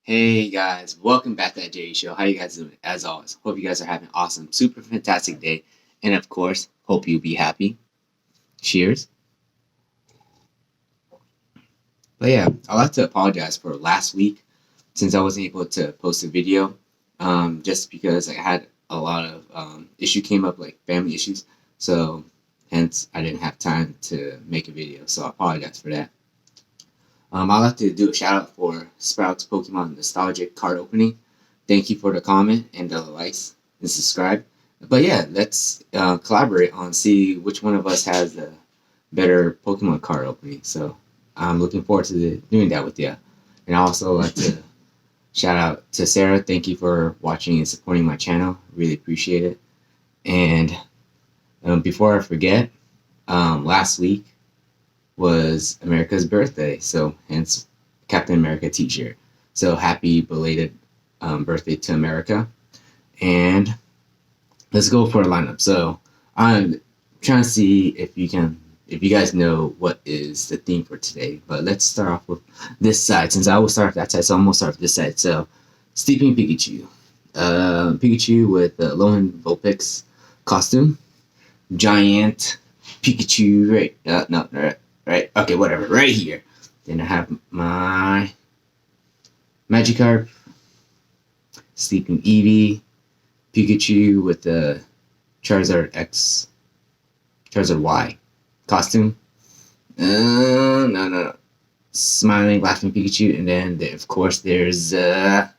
Hey guys, welcome back to that J Show. How you guys doing? As always, hope you guys are having an awesome, super fantastic day, and of course, hope you be happy. Cheers. But yeah, I'd like to apologize for last week since I wasn't able to post a video, just because I had a lot of issue came up like family issues, so hence I didn't have time to make a video. So I apologize for that. I'd like to do a shout out for Sprouts Pokemon Nostalgic card opening. Thank you for the comment and the likes and subscribe. But yeah, let's collaborate on see which one of us has the better Pokemon card opening. So I'm looking forward to doing that with you. And I also like to shout out to Sarah. Thank you for watching and supporting my channel. Really appreciate it. And before I forget, last week was America's birthday, so hence Captain America t-shirt. So happy belated birthday to America. And let's go for a lineup. So I'm trying to see if you guys know what is the theme for today. But let's start off with this side, since I will start with that side, so I'm gonna start with this side. So Sleeping Pikachu. Pikachu with the Lohan Vulpix costume. Giant Pikachu, right, okay, whatever, right here. Then I have my Magikarp, Sleeping Eevee, Pikachu with the Charizard Y costume. No. Smiling, laughing Pikachu, and then of course there's giant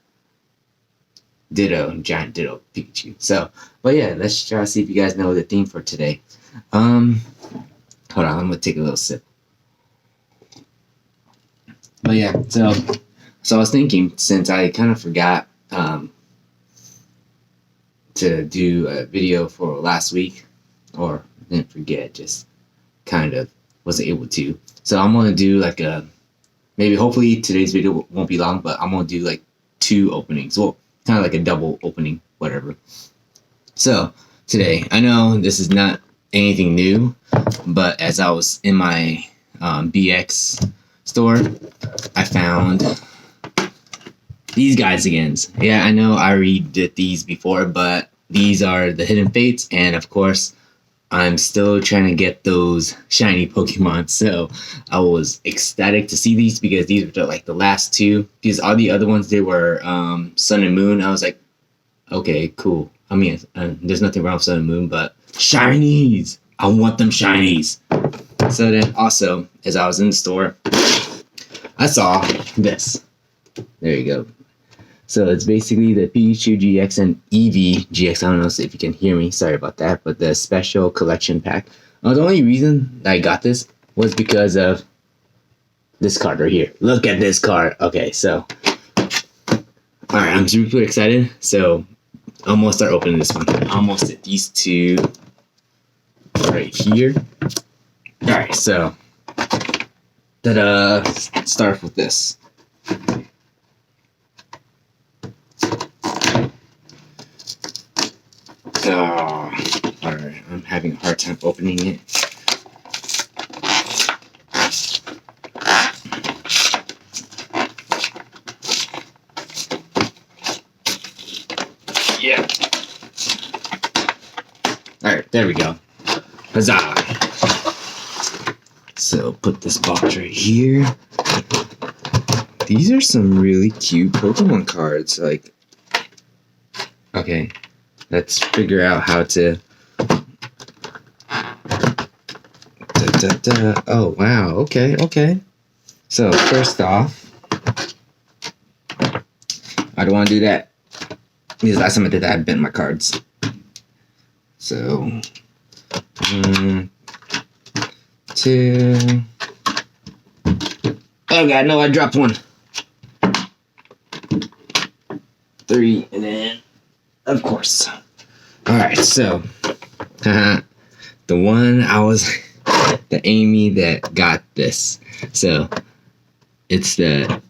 Ditto Pikachu. So, but yeah, let's try to see if you guys know the theme for today. Hold on, I'm gonna take a little sip. But yeah, so I was thinking, since I kind of forgot to do a video for last week, or didn't forget, just kind of wasn't able to. So I'm gonna do like hopefully today's video won't be long, but I'm gonna do like 2 openings. Well, kind of like a double opening, whatever. So today, I know this is not anything new, but as I was in my BX store, I found these guys again. Yeah, I know I already did these before, but these are the Hidden Fates, and of course I'm still trying to get those shiny Pokemon. So I was ecstatic to see these because these were like the last 2, because all the other ones, they were Sun and Moon. I was like, okay, cool. I mean, there's nothing wrong with Sun and Moon, but shinies, I want them shinies. So then also, as I was in the store, I saw this. There you go. So it's basically the Pikachu GX and Eevee GX. I don't know if you can hear me. Sorry about that. But the special collection pack. The only reason that I got this was because of this card right here. Look at this card. Okay, so alright, I'm super excited. So I'm gonna start opening this one. I almost did these 2 right here. Alright, so start with this. Oh, alright, I'm having a hard time opening it. Yeah. Alright, there we go. Huzzah! So put this box right here. These are some really cute Pokemon cards. Like, okay, let's figure out how to. Oh wow! Okay. So first off, I don't want to do that because last time I did that, I bent my cards. So 1, 2. Oh god, no! I dropped 1. 3, and then, of course. Alright, so, the one the Amy that got this. So, it's the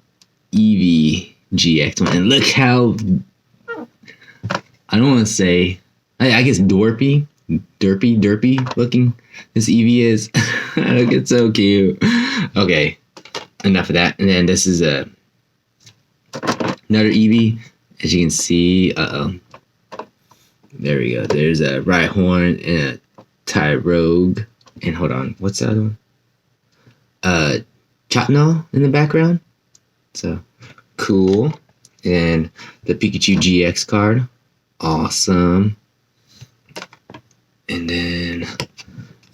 Eevee GX one. And look how, I don't want to say, I guess Derpy looking this Eevee is. Look, it's so cute. Okay, enough of that. And then this is a Another Eevee, as you can see. There we go. There's a Rhyhorn and a Tyrogue. And hold on, what's the other one? Chotnall in the background. So cool. And the Pikachu GX card. Awesome. And then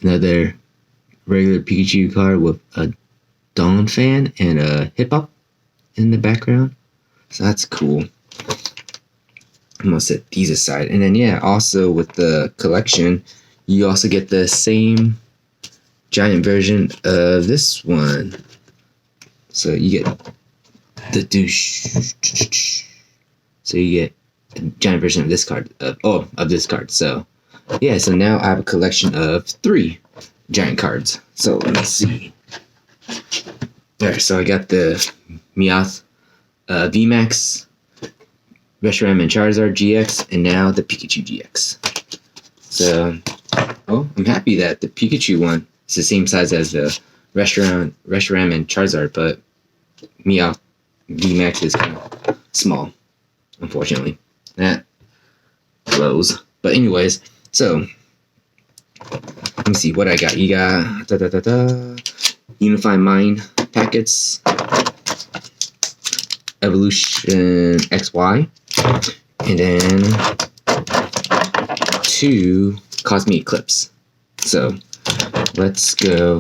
another regular Pikachu card with a Dawn fan and a Hip-Hop in the background. So that's cool. I'm gonna set these aside. And then yeah, also with the collection, you also get the same giant version of this one. So you get the douche. So you get a giant version of this card. Of this card. So yeah, so now I have a collection of 3 giant cards. So let me see. There, so I got the Meowth VMAX, Reshiram and Charizard GX, and now the Pikachu GX. So, I'm happy that the Pikachu one is the same size as the Reshiram and Charizard, but Meowth VMAX is kind of small, unfortunately. That blows. But anyways, so let me see what I got. You got Unify Mind packets, Evolution XY, and then 2 Cosmic Eclipse. So let's go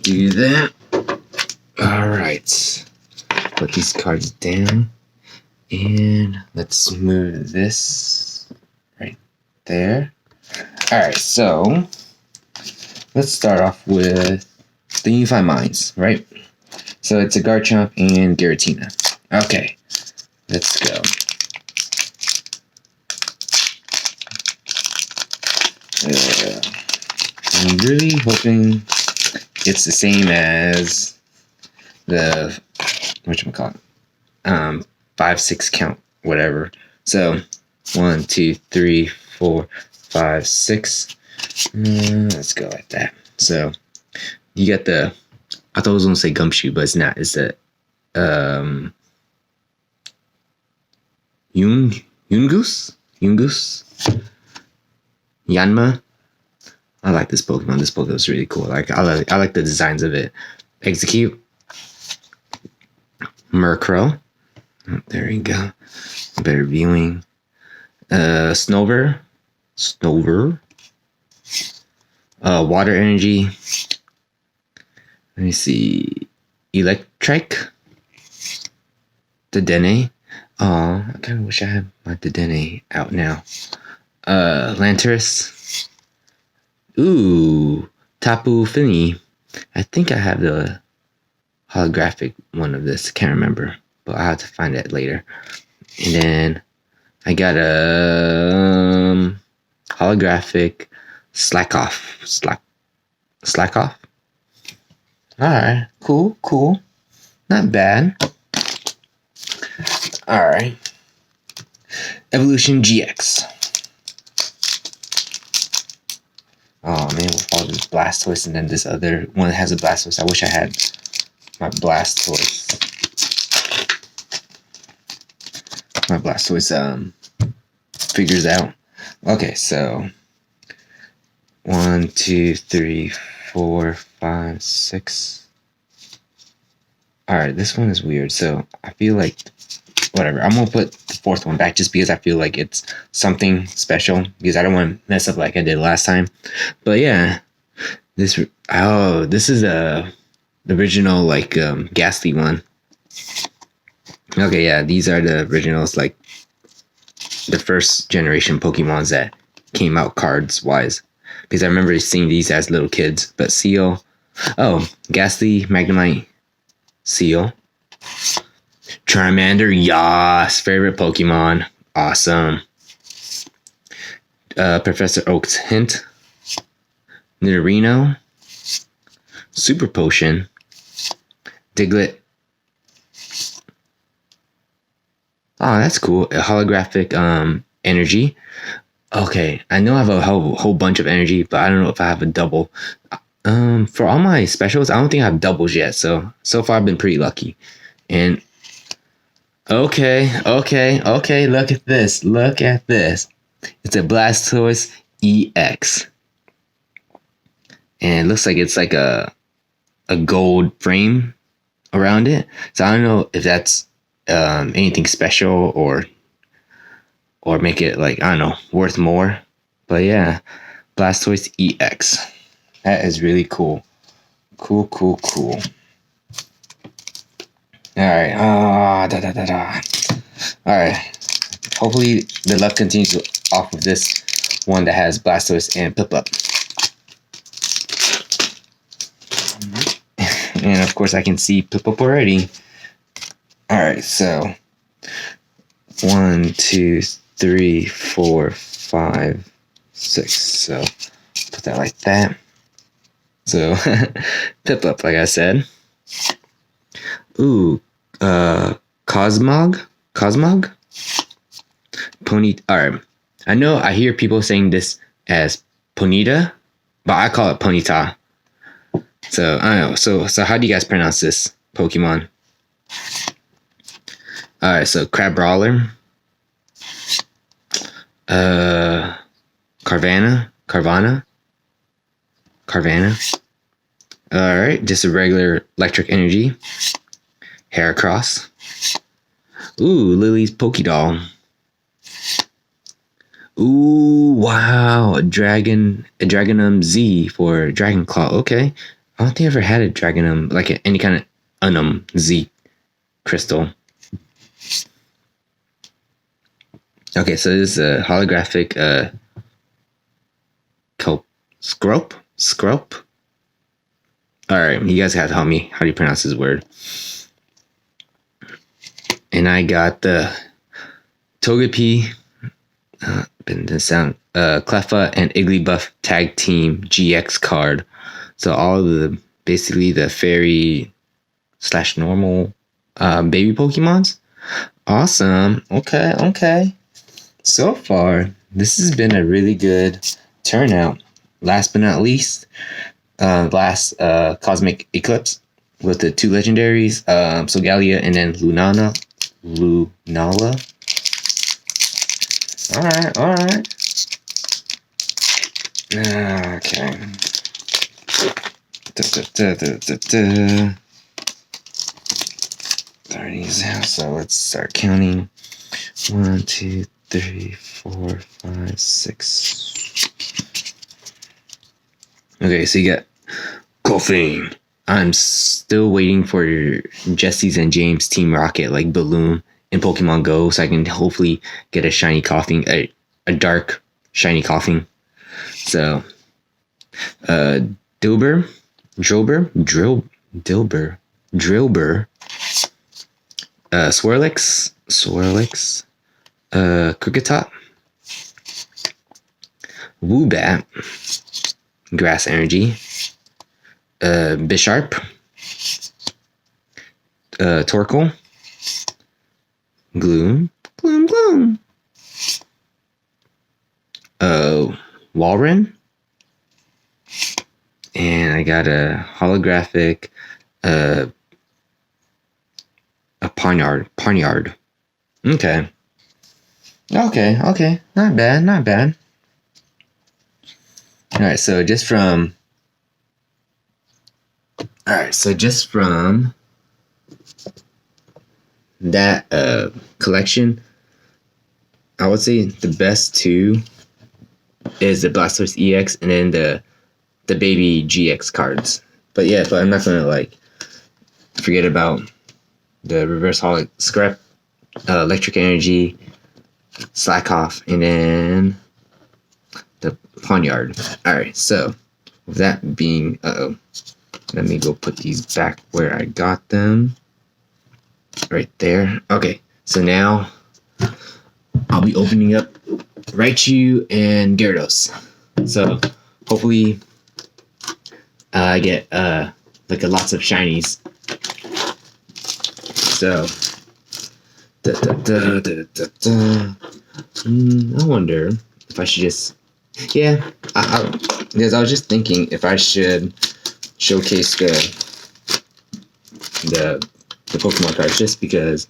do that. Alright, put these cards down, and let's move this right there. Alright, so let's start off with the Unify Minds, right? So it's a Garchomp and Giratina. Okay, let's go. I'm really hoping it's the same as the whatchamacallit, 5-6 count, whatever. So 1, 2, 3, 4, 5, 6. Let's go like that. So you got the, I thought I was gonna say Gumshoe, but it's not. It's the Yungoos? Yanma. I like this Pokemon. This Pokemon is really cool. I like the designs of it. Execute. Murkrow. Oh, there you go. Better viewing. Snover. Water Energy. Let me see. Electric. Dedenne. Oh, I kind of wish I had my Dedenne out now. Lantris. Ooh, Tapu Fini. I think I have the holographic one of this. Can't remember, but I'll have to find that later. And then I got a holographic Slackoff. Alright, cool. Not bad. Alright. Evolution GX. Oh man, with all this Blastoise, and then this other one that has a Blastoise. I wish I had my Blastoise. My Blastoise figures out. Okay, so 1, 2, 3, 4, 5, 6. Alright, this one is weird. So I feel like whatever. I'm gonna put the 4th one back just because I feel like it's something special, because I don't want to mess up like I did last time. But yeah, this is the original like Ghastly one. Okay, yeah, these are the originals, like the first generation Pokemons that came out cards wise, because I remember seeing these as little kids. But Seal, Ghastly, Magnemite, Seal. Charmander, yas, favorite Pokemon, awesome. Professor Oak's Hint, Nidorino, Super Potion, Diglett. Oh, that's cool. A holographic energy. Okay, I know I have a whole bunch of energy, but I don't know if I have a double. For all my specials, I don't think I have doubles yet. So far I've been pretty lucky. And Okay. Look at this. Look at this. It's a Blastoise EX. And it looks like it's like a gold frame around it. So I don't know if that's anything special or make it like, I don't know, worth more. But yeah, Blastoise EX. That is really cool. Cool. Alright. Alright. Hopefully the luck continues off of this one that has Blastoise and Piplup. And of course I can see Piplup already. Alright, so 1, 2, 3, 4, 5, 6. So put that like that. So Piplup, like I said. Ooh, Cosmog? Alright. I know I hear people saying this as Ponyta, but I call it Ponyta. So I don't know. So how do you guys pronounce this Pokemon? Alright, so Crabrawler. Carvana. Alright, just a regular electric energy. Heracross. Ooh, Lily's Pokédoll. Ooh, wow, a Dragonum Z for Dragonclaw. Okay, I don't think I ever had a Dragonum, like any kind of Unum Z crystal. Okay, so this is a holographic Scrope. Alright, you guys have to help me. How do you pronounce this word? And I got the Togepi, Cleffa and Igglybuff Tag Team GX card. So all of basically the fairy / normal baby Pokemons. Awesome. Okay. So far, this has been a really good turnout. Last but not least, last Cosmic Eclipse with the 2 legendaries, Solgaleo and then Lunala. Alright. Okay. So let's start counting. 1, 2, 3, 4, 5, 6. Okay, so you got Coughing. I'm still waiting for Jesse's and James Team Rocket like Balloon in Pokemon Go, so I can hopefully get a shiny Coughing, a dark shiny Coughing. So, Drillbur, Swirlix, Kricketot, Woobat, Grass Energy, Bisharp, Torkoal, Gloom, Walrein, and I got a holographic, a Pawniard. Okay. Not bad. Alright, so just from that collection, I would say the best 2 is the Blastoise EX and then the baby GX cards. But I'm not gonna forget about the reverse holo Scrap, electric energy, Slackoff, and then the Pawniard. Alright, so with that being let me go put these back where I got them. Right there. Okay, so now I'll be opening up Raichu and Gyarados. So hopefully I get lots of shinies. So I wonder if I should just because I was just thinking if I should showcase the Pokemon cards, just because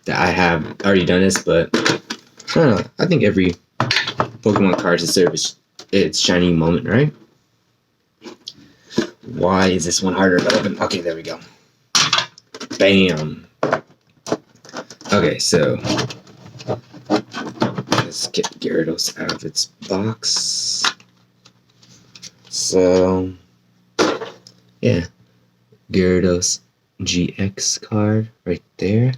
that I have already done this, but I don't know. I think every Pokemon card deserves its shiny moment, right? Why is this one harder to open? Okay, there we go. Bam. Okay, so let's get Gyarados out of its box. So yeah, Gyarados GX card right there.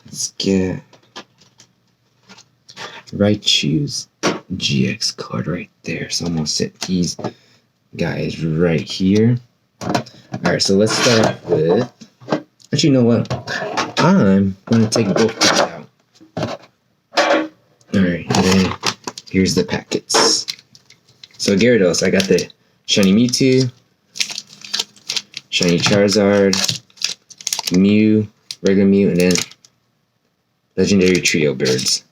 Let's get Raichu's GX card right there. So I'm gonna set these guys right here. Alright, so let's start off with. Actually, you know what? I'm gonna take both cards out. Alright, and then here's the packets. So Gyarados, I got the shiny Mewtwo, shiny Charizard, Mew, regular Mew, and then legendary trio birds.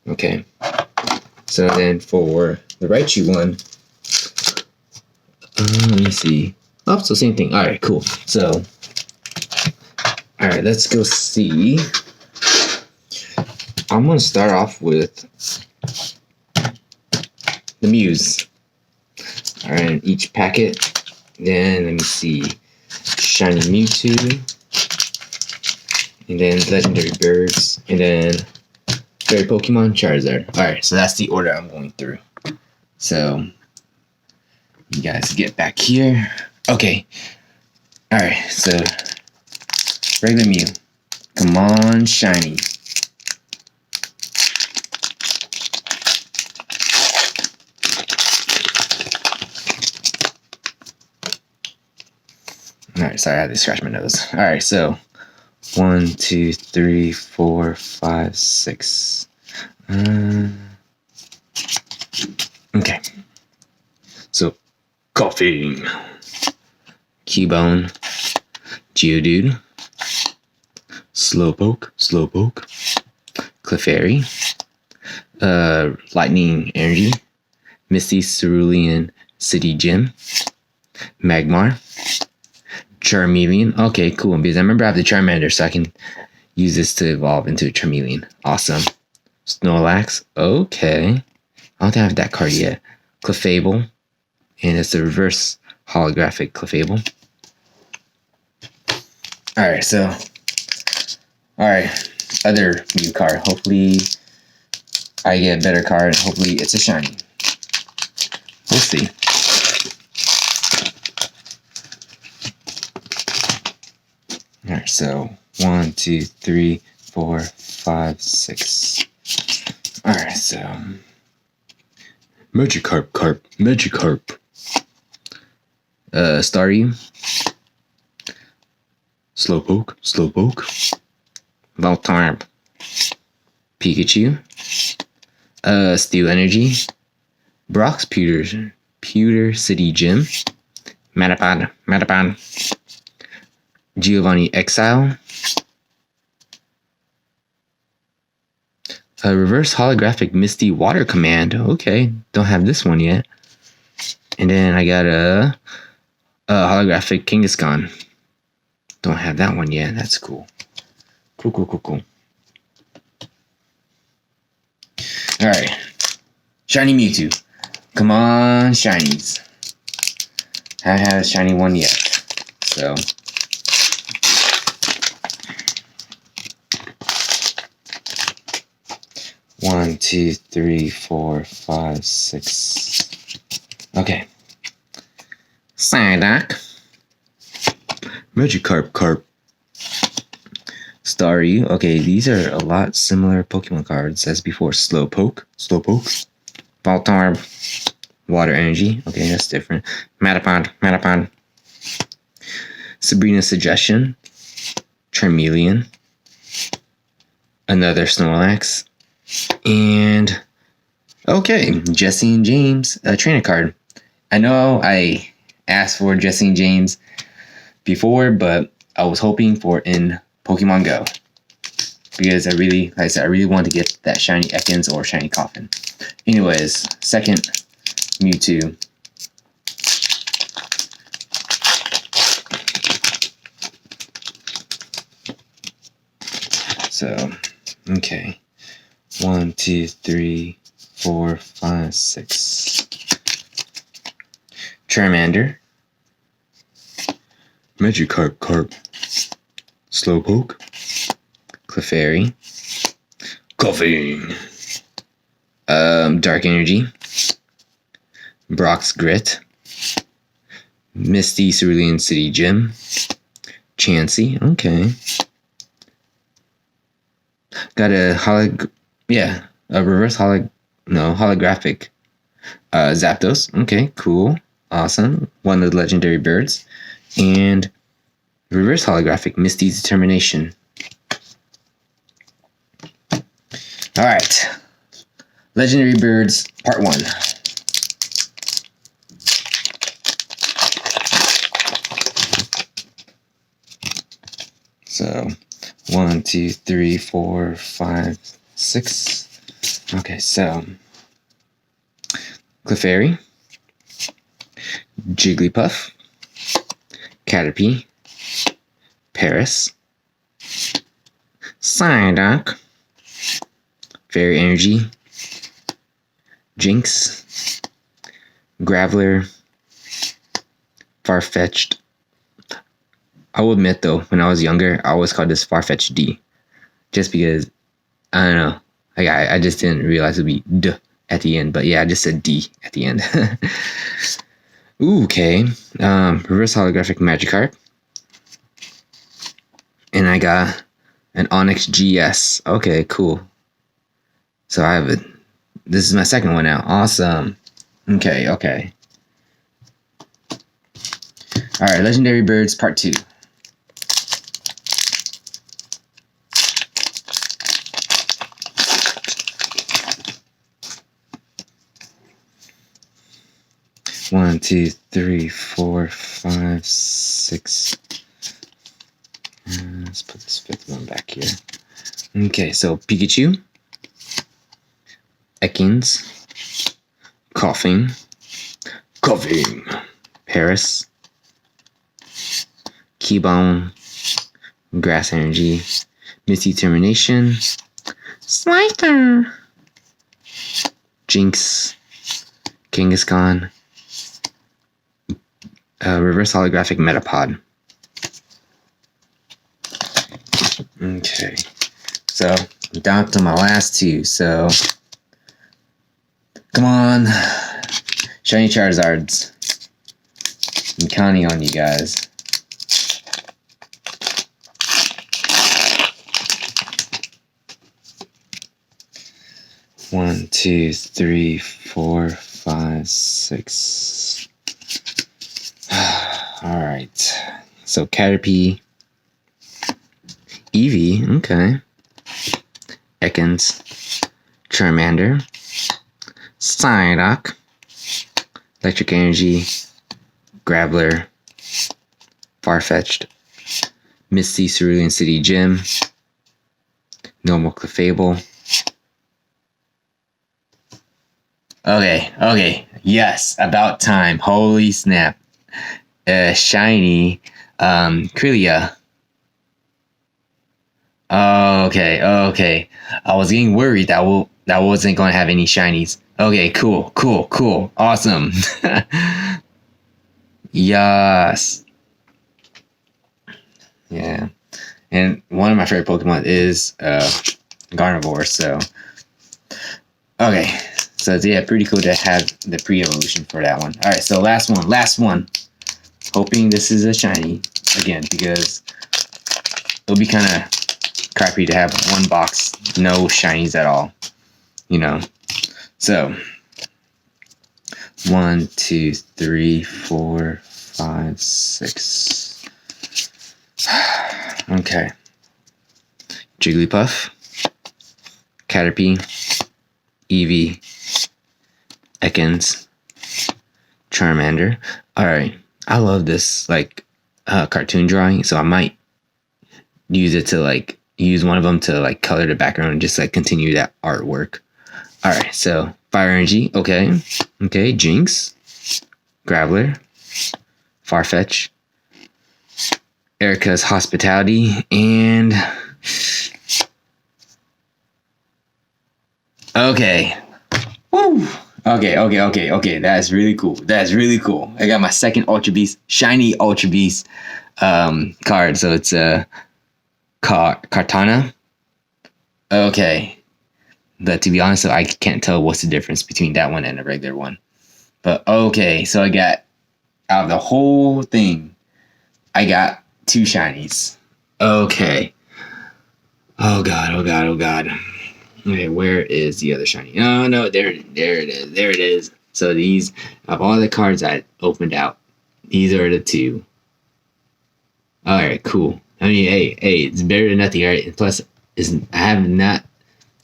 Okay. So then for the Raichu one, let me see. Oh, so same thing. Alright, cool. So, alright, let's go see. I'm going to start off with the Mews. Alright, each packet. Then, let me see. Shiny Mewtwo. And then legendary birds. And then fairy Pokemon Charizard. Alright, so that's the order I'm going through. So, you guys get back here. Okay. Alright, so regular Mew. Come on, shiny. Alright, sorry, I had to scratch my nose. Alright, so 1, 2, 3, 4, 5, 6. Okay. So, coughing. Cubone. Geodude. Slowpoke. Clefairy. Lightning Energy. Misty Cerulean City Gym. Magmar. Charmeleon. Okay, cool. Because I remember I have the Charmander, so I can use this to evolve into a Charmeleon. Awesome. Snorlax. Okay. I don't think I have that card yet. Clefable. And it's a reverse holographic Clefable. Alright, so. Alright. Other Mew card. Hopefully I get a better card. Hopefully it's a shiny. We'll see. Alright, so 1, 2, 3, 4, 5, 6. Alright, so Magikarp. Staryu. Slowpoke. Voltorb. Pikachu. Steel Energy. Brock's Pewter City Gym. Metapod. Giovanni Exile. A reverse holographic Misty Water Command. Okay, don't have this one yet. And then I got a holographic Kangaskhan. Don't have that one yet. That's cool. Cool. Alright. Shiny Mewtwo. Come on, shinies. I haven't had a shiny one yet. So. One, 2, 3, 4, 5, 6. Okay. Psyduck. Magikarp. Staryu. Okay, these are a lot similar Pokemon cards as before. Slowpoke. Voltorb. Water Energy. Okay, that's different. Metapod. Sabrina's Suggestion. Charmeleon. Another Snorlax. And okay, Jesse and James, a trainer card. I know I asked for Jesse and James before, but I was hoping for in Pokemon Go because I really want to get that shiny Ekans or shiny Coffin. Anyways, second Mewtwo. So, okay. 1, 2, 3, 4, 5, 6. Charmander. Magikarp, Carp. Slowpoke. Clefairy. Coughing. Dark Energy. Brock's Grit. Misty Cerulean City Gym. Chansey. Okay. Got a holographic Zapdos. Okay, cool. Awesome. One of the legendary birds. And reverse holographic Misty's Determination. Alright. Legendary Birds, Part 1. So, 1, 2, 3, 4, 5, 6. Okay, so Clefairy, Jigglypuff, Caterpie, Paris, Psyduck, Fairy Energy, Jinx, Graveler, Farfetch'd. I will admit though, when I was younger, I always called this Farfetch'd D. Just because, I don't know, I just didn't realize it would be D at the end. But yeah, I just said D at the end. Ooh, okay. Reverse holographic Magikarp. And I got an Onyx GS. Okay, cool. So I have it. This is my second one now. Awesome. Okay. Alright, Legendary Birds Part 2. One, 2, 3, 4, 5, 6. Let's put this fifth one back here. Okay, so Pikachu, Ekans, Coughing, Paris, Keybone, Grass Energy, Misty Determination, Slifer, Jinx, Kangaskhan, reverse holographic Metapod. Okay, so down to my last two. So come on, shiny Charizards. I'm counting on you guys. One, 2, 3, 4, 5, 6. All right. So Caterpie, Eevee, okay. Ekans, Charmander, Psyduck, Electric Energy, Graveler, Farfetch'd, Misty Cerulean City Gym, Normal Clefable. Okay, yes, about time. Holy snap. Shiny, Krylia. Okay. I was getting worried that wasn't going to have any shinies. Okay, cool. Awesome. Yes. Yeah. And one of my favorite Pokemon is Gardevoir, so. Okay. So yeah, pretty cool to have the pre-evolution for that one. Alright, so last one. Hoping this is a shiny again, because it'll be kind of crappy to have one box, no shinies at all, So 1, 2, 3, 4, 5, 6. Okay. Jigglypuff, Caterpie, Eevee, Ekans, Charmander. Alright, I love this cartoon drawing, so I might use it to use one of them to color the background and just continue that artwork. Alright, so Fire Energy, okay, Jinx, Graveler, Farfetch, Erica's Hospitality, and Okay. Woo. Okay. That's really cool. I got my second Ultra Beast, shiny Ultra Beast card. So it's a Kartana. Okay. But to be honest, I can't tell what's the difference between that one and a regular one. But okay, so I got out of the whole thing, I got 2 shinies. Okay. Oh god. Okay, where is the other shiny? Oh no, there it is. So these, of all the cards I opened out, these are the 2. Alright, cool. I mean, hey, it's better than nothing, right? And plus, I haven't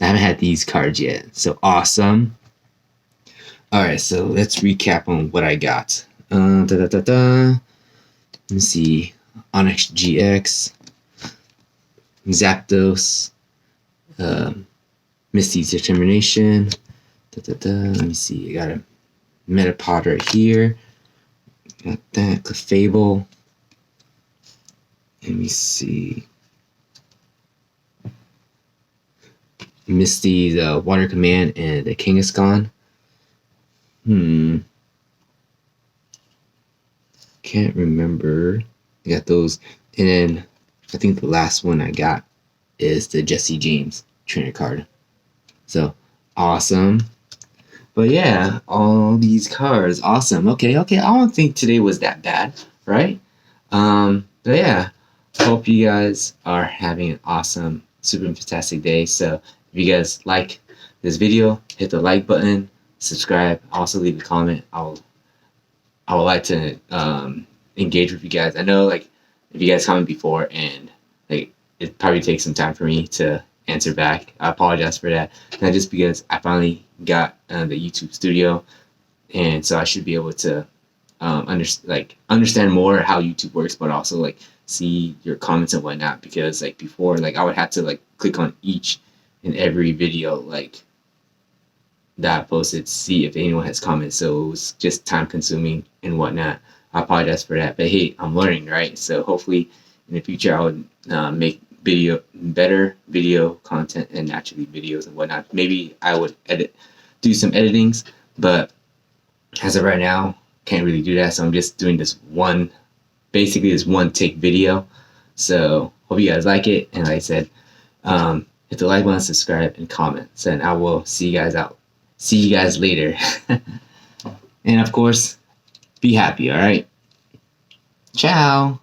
had these cards yet. So awesome. Alright, so let's recap on what I got. Let's see. Onyx GX, Zapdos, Misty's Determination. Let me see. I got a Metapod right here. Got that. Clefable. Let me see. Misty's Water Command and the Kangaskhan. Can't remember. I got those. And then I think the last one I got is the Jesse James trainer card. So awesome. But yeah, all these cards, awesome. Okay. I don't think today was that bad, right? But yeah, hope you guys are having an awesome, super fantastic day. So if you guys like this video, hit the like button, subscribe, also leave a comment. I would like to engage with you guys. I know, like, if you guys comment before and like it probably takes some time for me to answer back. I apologize for that. Not just because I finally got the YouTube studio, and so I should be able to understand more how YouTube works, but also like see your comments and whatnot. Because like before, like I would have to like click on each and every video like that I posted to see if anyone has comments. So it was just time consuming and whatnot. I apologize for that, but hey, I'm learning, right? So hopefully in the future I would make better video content and naturally videos and whatnot. Maybe I would do some editings, but as of right now, can't really do that. So I'm just doing this one take video. So hope you guys like it. And like I said, hit the like button, subscribe, and comment. So, and I will see you guys later. And of course, be happy, all right? Ciao.